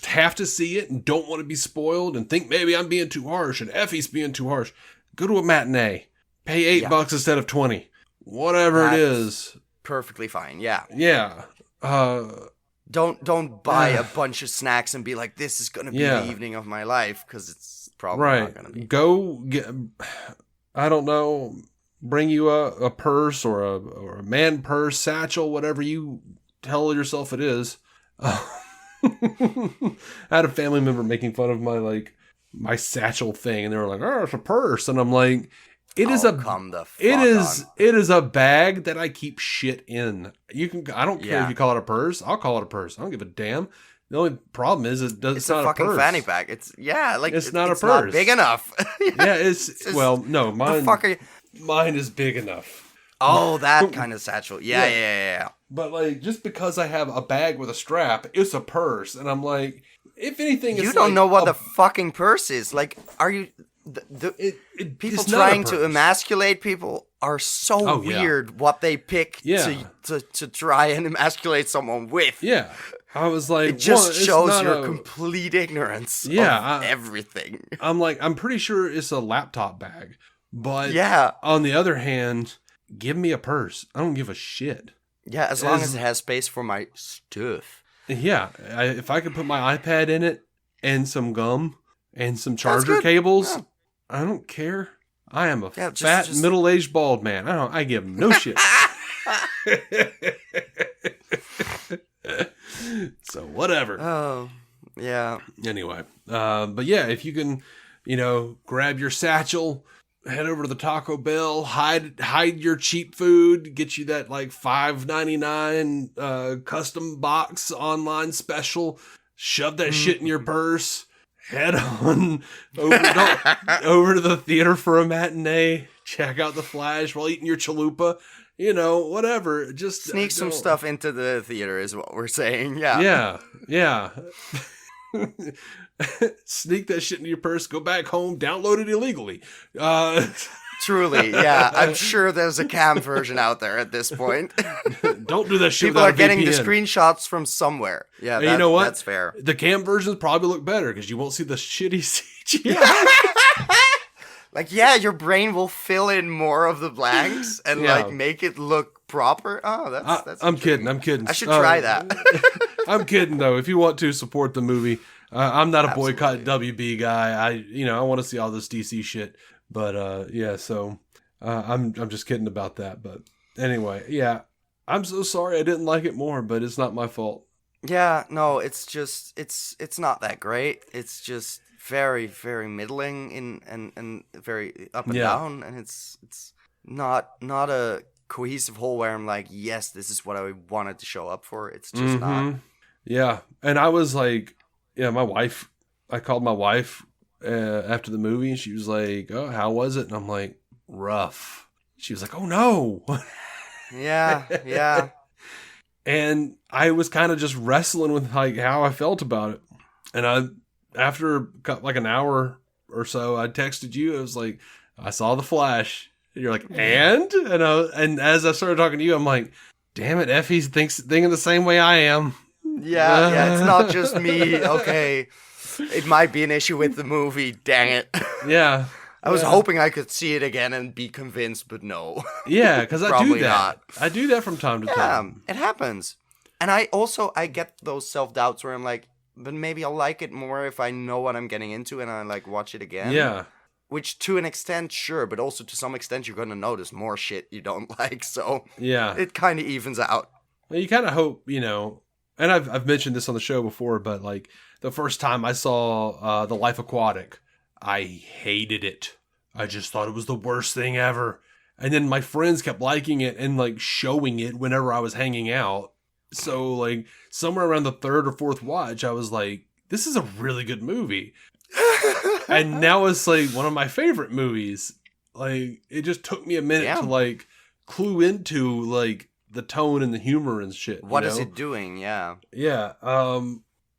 have to see it and don't want to be spoiled and think maybe I'm being too harsh and Effie's being too harsh, go to a matinee. Pay $8 instead of 20. Whatever it is. Perfectly fine. Yeah. Yeah. Don't buy a bunch of snacks and be like, this is going to be the evening of my life, because it's probably not going to be. Go get, I don't know, bring you a purse or a man purse, satchel, whatever you tell yourself it is. I had a family member making fun of my satchel thing, and they were like, "Oh, it's a purse," and I'm like, It is a bag that I keep shit in. I don't care if you call it a purse. I'll call it a purse. I don't give a damn. The only problem is it's not a fucking purse. Fanny pack. It's not a purse. It's not big enough. No, mine is big enough. Oh, that kind of satchel. Yeah. But just because I have a bag with a strap, it's a purse, and I'm like, if anything, you don't know what the fucking purse is. Are you? People trying to emasculate people are so weird. What they pick to try and emasculate someone with. Yeah, I was like, it just shows your complete ignorance. Of everything. I'm like, I'm pretty sure it's a laptop bag, but on the other hand, give me a purse. I don't give a shit. Yeah, as long as it has space for my stuff. Yeah, if I could put my iPad in it and some gum and some charger cables, I don't care. I am a fat, middle-aged bald man. I give no shit. So whatever. Oh, yeah. Anyway, but yeah, if you can, grab your satchel, head over to the Taco Bell, hide your cheap food, get you that $5.99 custom box online special, shove that shit in your purse, head on over to the theater for a matinee, check out The Flash while eating your chalupa, whatever. Just sneak some stuff into the theater is what we're saying. Yeah. Yeah. Sneak that shit into your purse, go back home, download it illegally. Truly, yeah. I'm sure there's a cam version out there at this point. Don't do that shit. People are getting the screenshots from somewhere. Yeah, you know what? That's fair. The cam versions probably look better because you won't see the shitty CGI. Your brain will fill in more of the blanks and make it look proper. Oh, that's. I'm kidding. I should try that. I'm kidding though. If you want to support the movie, I'm not a boycott WB guy. I want to see all this DC shit. But so I'm just kidding about that. But anyway, I'm so sorry I didn't like it more, but it's not my fault. Yeah, no, it's just it's not that great. It's just very, very middling and very up and down, and it's not a cohesive whole where I'm like, yes, this is what I wanted to show up for. It's just not. Yeah, and I was like, I called my wife after the movie, and she was like, "Oh, how was it?" And I'm like, "Rough." She was like, "Oh no." Yeah. And I was kind of just wrestling with how I felt about it. And after an hour or so, I texted you. I was like, "I saw The Flash." And you're like, and as I started talking to you, I'm like, "Damn it, Effie's thinking the same way I am." Yeah, it's not just me. Okay. It might be an issue with the movie, dang it. Yeah. I was hoping I could see it again and be convinced, but no. Yeah, because I do that. Not. I do that from time to time. It happens. And I get those self-doubts where I'm like, but maybe I'll like it more if I know what I'm getting into and I watch it again. Yeah. Which to an extent, sure, but also to some extent you're going to notice more shit you don't like. So it kind of evens out. Well, you kind of hope, and I've mentioned this on the show before, but the first time I saw The Life Aquatic, I hated it. I just thought it was the worst thing ever. And then my friends kept liking it and showing it whenever I was hanging out. So somewhere around the third or fourth watch, I was like, this is a really good movie. And now it's one of my favorite movies. It just took me a minute to clue into the tone and the humor and shit. What is it doing? Yeah. Yeah.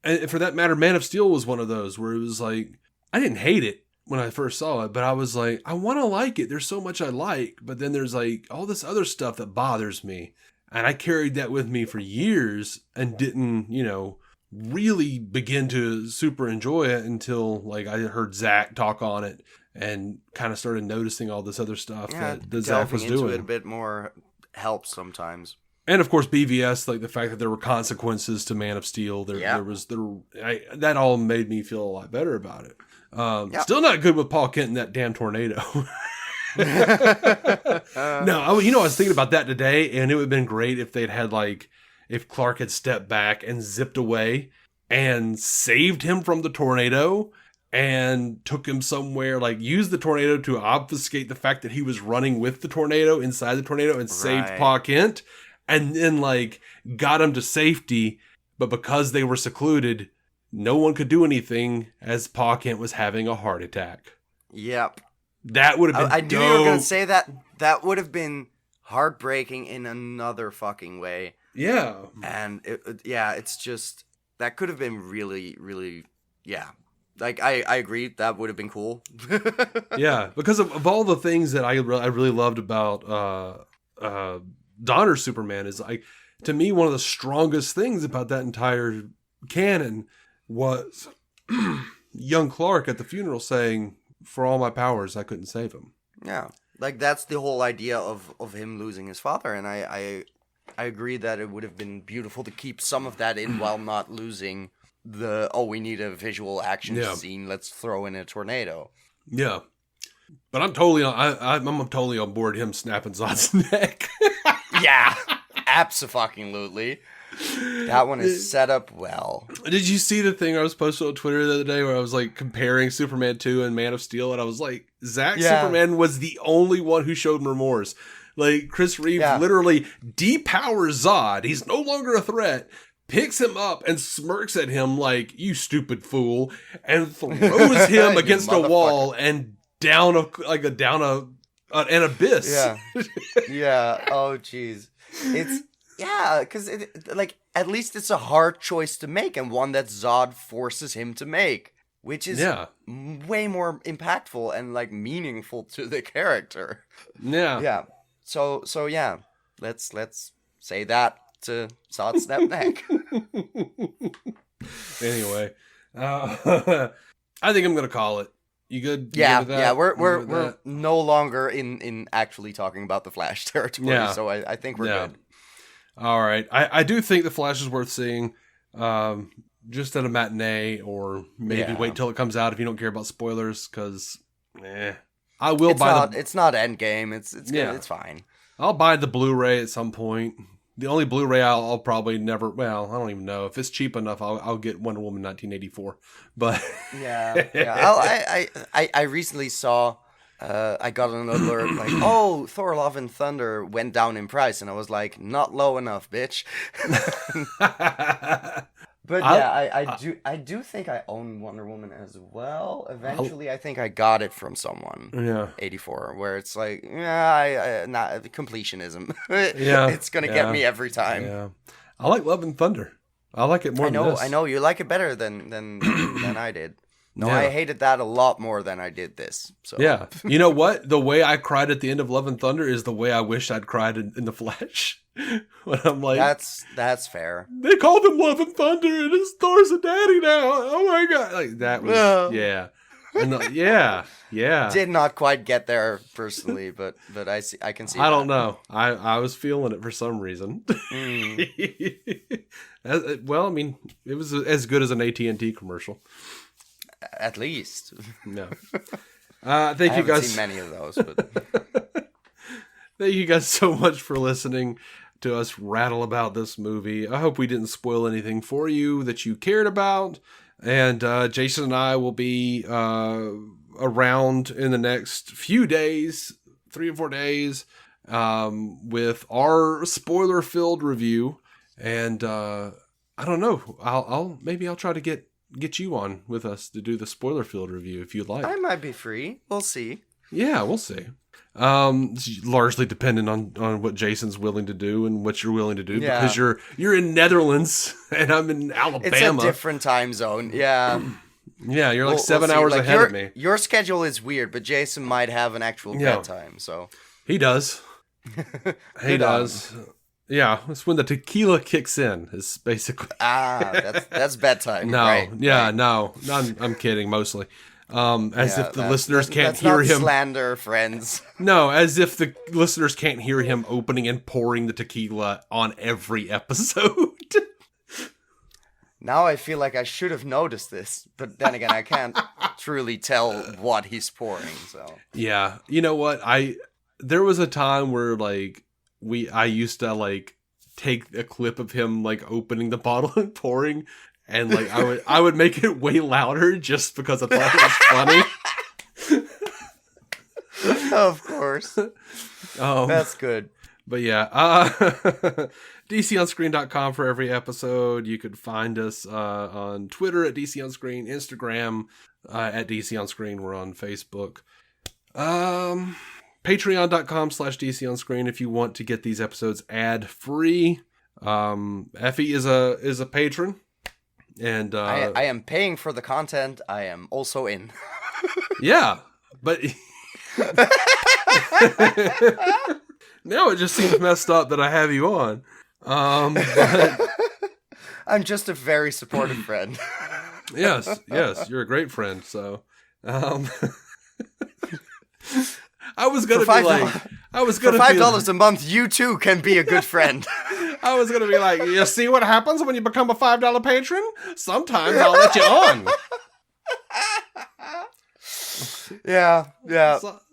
And for that matter, Man of Steel was one of those where it was I didn't hate it when I first saw it, but I was like, I want to like it. There's so much I like, but then there's all this other stuff that bothers me. And I carried that with me for years and didn't, really begin to super enjoy it until like I heard Zach talk on it and kind of started noticing all this other stuff that Zach was doing. Into it a bit more helps sometimes. And of course, BVS, like the fact that there were consequences to Man of Steel, that all made me feel a lot better about it. Still not good with Paul Kent and that damn tornado. No, I was thinking about that today, and it would have been great if they'd had if Clark had stepped back and zipped away and saved him from the tornado and took him somewhere, used the tornado to obfuscate the fact that he was running with the tornado inside the tornado and saved Pa Kent, and then got him to safety, but because they were secluded, no one could do anything as Pa Kent was having a heart attack. Yep. That would have been I knew you were going to say that. That would have been heartbreaking in another fucking way. Yeah. And it's just, that could have been really, really, yeah. I agree, that would have been cool. Yeah, because of all the things that I really loved about Donner's Superman is, to me, one of the strongest things about that entire canon was young Clark at the funeral saying, "For all my powers, I couldn't save him." Yeah, that's the whole idea of him losing his father, and I agree that it would have been beautiful to keep some of that in while not losing we need a visual action scene, let's throw in a tornado. Yeah. But I'm totally on board him snapping Zod's neck. Yeah, abso-fucking-lutely. That one is set up well. Did you see the thing I was posting on Twitter the other day where I was comparing Superman 2 and Man of Steel, and I was like, Superman was the only one who showed remorse. Chris Reeve literally depowers Zod. He's no longer a threat. Picks him up and smirks at him like, "You stupid fool," and throws him against a wall and down an abyss. Yeah. Yeah. Oh, jeez. It's because at least it's a hard choice to make, and one that Zod forces him to make, which is way more impactful and meaningful to the character. Yeah. Yeah. So yeah, let's say that to Zod's snap neck. Anyway, I think I'm gonna call it. You good? Yeah, with that? Yeah. We're no longer in actually talking about the Flash territory, so I think we're good. All right. I do think the Flash is worth seeing, just at a matinee, or maybe wait till it comes out if you don't care about spoilers, because I will It's not Endgame. It's good. It's fine. I'll buy the Blu-ray at some point. The only Blu-ray I'll probably never. Well, I don't even know if it's cheap enough. I'll get Wonder Woman 1984. But I recently saw. I got an alert Thor: Love and Thunder went down in price, and I was like, not low enough, bitch. But I do think I own Wonder Woman as well. Eventually, I think I got it from someone. Yeah, 84, where it's not completionism. It's gonna get me every time. Yeah, I like Love and Thunder. I like it more. I know you like it better than I did. No, I hated that a lot more than I did this. So. Yeah. You know what? The way I cried at the end of Love and Thunder is the way I wish I'd cried in The Flash. When I'm like... That's fair. They called him Love and Thunder, and his Thor's a daddy now. Oh my God. That was... Yeah. And Did not quite get there personally, but I can see I don't know. I was feeling it for some reason. Well, I mean, it was as good as an AT&T commercial. At least. No. Thank you guys. I haven't seen many of those, but thank you guys so much for listening to us rattle about this movie. I hope we didn't spoil anything for you that you cared about. And Jason and I will be around in the next few days, 3 or 4 days, with our spoiler-filled review. And I don't know. I'll try to get you on with us to do the spoiler-filled review if you'd like. I might be free. We'll see. Yeah, we'll see. It's largely dependent on what Jason's willing to do and what you're willing to do, because you're in Netherlands and I'm in Alabama. It's a different time zone. Yeah. Yeah, you're 7 hours ahead of me. Your schedule is weird, but Jason might have an actual bedtime, so. He does. He does. Yeah, it's when the tequila kicks in. Is basically that's bedtime. No, right, yeah, right. no, I'm kidding mostly. As if the listeners can't that's hear not him. Slander, friends. No, as if the listeners can't hear him opening and pouring the tequila on every episode. Now I feel like I should have noticed this, but then again, I can't truly tell what he's pouring. So yeah, you know what? There was a time where like I used to like take a clip of him like opening the bottle and pouring, and like I would make it way louder just because I thought it was funny. Of course, that's good. But yeah, DCOnscreen.com for every episode. You could find us on Twitter at DC On Screen, Instagram at DC On Screen. We're on Facebook. Patreon.com/DC On Screen if you want to get these episodes ad free. Effie is a patron, and I am paying for the content. I am also in. Yeah, but. Now it just seems messed up that I have you on. But... I'm just a very supportive friend. yes, you're a great friend. So, I was gonna be like, for $5 a month, you too can be a good friend. I was gonna be like, you see what happens when you become a $5 patron? Sometimes I'll let you on. Yeah.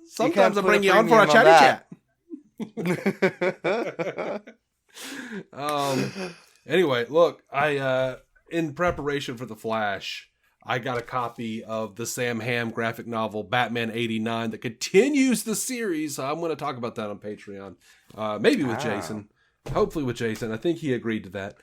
Sometimes I'll bring you on for a chatty chat. Anyway, look, I in preparation for The Flash, I got a copy of the Sam Hamm graphic novel Batman 89 that continues the series. So I'm going to talk about that on Patreon. Maybe with Jason. Hopefully with Jason. I think he agreed to that.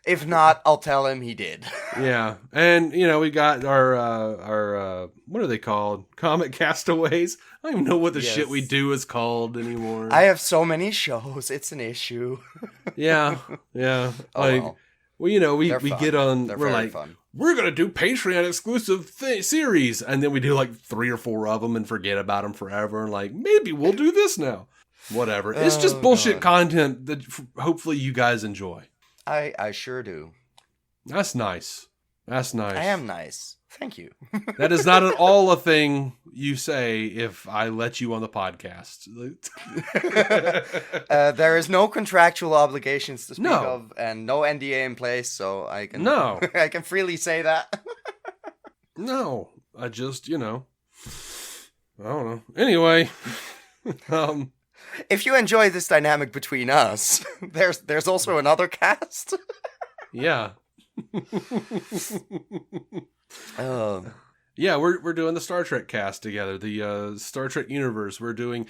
If not, I'll tell him he did. Yeah. And, we got our what are they called? Comic Castaways? I don't even know what the shit we do is called anymore. I have so many shows. It's an issue. Yeah. Well, we get on, we're like, fun. We're going to do Patreon exclusive series. And then we do like 3 or 4 of them and forget about them forever. And like, maybe we'll do this now. Whatever. It's just bullshit content that hopefully you guys enjoy. I sure do. That's nice. I am nice. Thank you. That is not at all a thing you say if I let you on the podcast. There is no contractual obligations to speak of and no NDA in place, so I can I can freely say that. No, I just, I don't know. Anyway, if you enjoy this dynamic between us, there's also another cast. Yeah. Yeah, we're doing the Star Trek cast together, the Star Trek universe. We're doing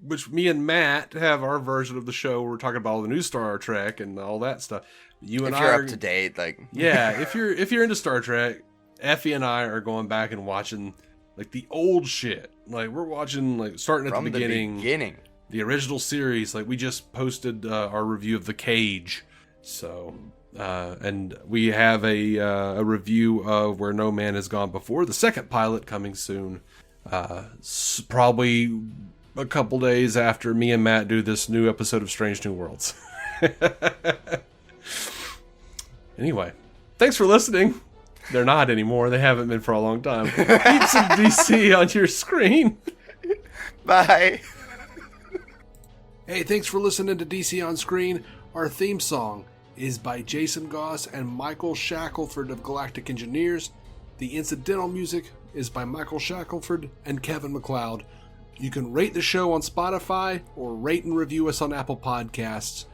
which me and Matt have our version of the show where we're talking about all the new Star Trek and all that stuff. You and if you're up to date, like yeah, if you're into Star Trek, Effie and I are going back and watching like the old shit. Like we're watching like starting at the beginning, the original series. Like we just posted our review of The Cage, so. And we have a review of Where No Man Has Gone Before, the second pilot coming soon. Probably a couple days after me and Matt do this new episode of Strange New Worlds. Anyway, thanks for listening. They're not anymore. They haven't been for a long time. Keep some DC on your screen. Bye. Hey, thanks for listening to DC on Screen. Our theme song is by Jason Goss and Michael Shackelford of Galactic Engineers. The incidental music is by Michael Shackelford and Kevin MacLeod. You can rate the show on Spotify or rate and review us on Apple Podcasts.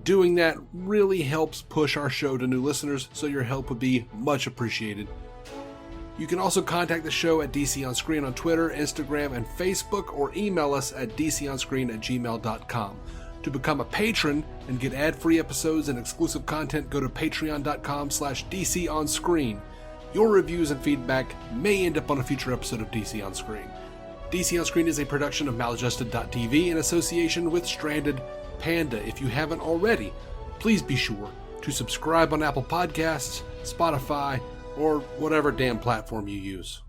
Doing that really helps push our show to new listeners, so your help would be much appreciated. You can also contact the show at DC On Screen on Twitter, Instagram, and Facebook, or email us at dconscreen@gmail.com. To become a patron and get ad-free episodes and exclusive content, go to patreon.com/DCOnScreen. Your reviews and feedback may end up on a future episode of DC On Screen. DC On Screen is a production of Maladjusted.tv in association with Stranded Panda. If you haven't already, please be sure to subscribe on Apple Podcasts, Spotify, or whatever damn platform you use.